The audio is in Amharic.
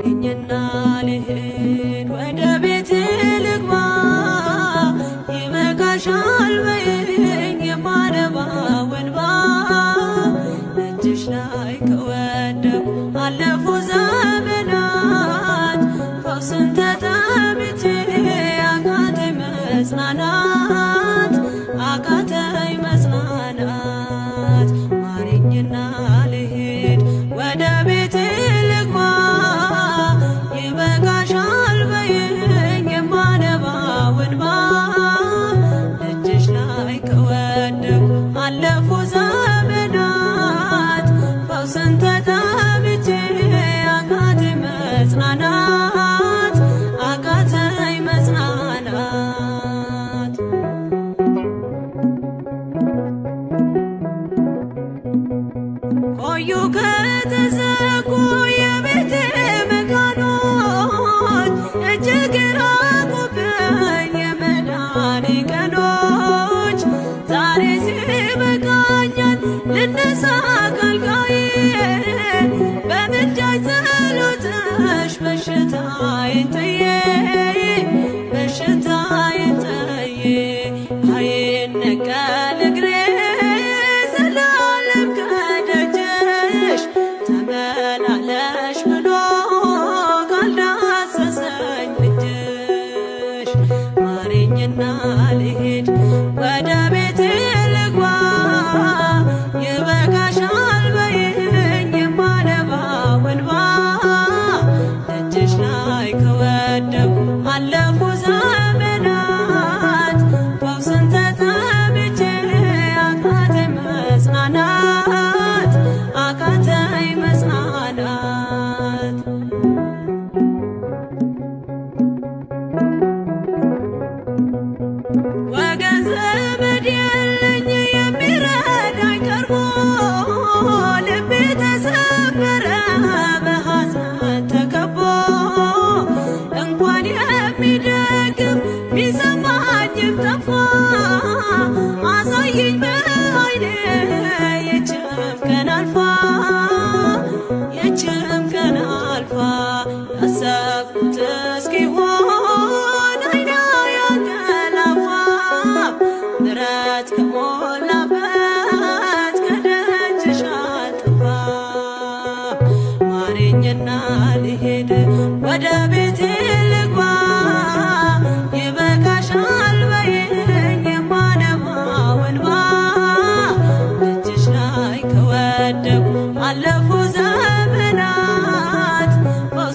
ማሪኝና ልሂድ ወደ ቤቴ ልግባ ይበቃሻል በይኝ የማነባው እንባ እጅሽ ላይ ከወደኩ አለፉ ዘመናት ፈውስን ተጠምቼ አቃተኝ መጽናናት አቃተኝ መጽናናት ማሪኝና ልሂድ ወደ ቤቴ ልግባ ይበቃሻል በይኝ የማነባው እንባ እጅሽ ላይ ከወደኩ አለፉ ዘመናት ፈውስን ተጠምቼ አቃተኝ መጽናናት አቃተኝ መጽናናት ቆዩ ከተዘጉ የቤቴ መቃኖች እጅግ ራቁብኝ የመዳኔ ቀኖች ዛሬ ሲበቃኛል ልነሳ ከአልጋዬ በምልጃሽ ጸሎትሽ በሽታዬን ጥዬ በሽታዬን ጥዬ አይነቀል እግሬ ዘላለም ከደጅሽ ተመላለሽ ብሎ ካልዳሰሰኝ እጅሽ ማሪኝና ልሂድ ወደ ቤቴ ልግባ ይበቃሻል በይኝ የማነባው እንባ እጅሽ ላይ ከወደኩ አለፉ ዘመናት ፈውስን ተጠምቼ አቃተኝ መጽናናት አቃተኝ መጽናናት ወገን ዘመድ የለኝ የሚረዳኝ ቀርቦ ልቤ ተሰበረ በሐዘን ተከቦ እንኳን የሚደግፍ ቢሰማኝም ጠፋ አሳየኝ በዓይኔ ይህችም ቀን አልፋ ይህችም ቀን አልፋ ያሰብኩት እስኪሆን አይኔ ያንቀላፋ ምሕረት ከሞላበት ከደጅሽ አልጠፋም ማሪኝና ልሂድ ወደ ቤቴ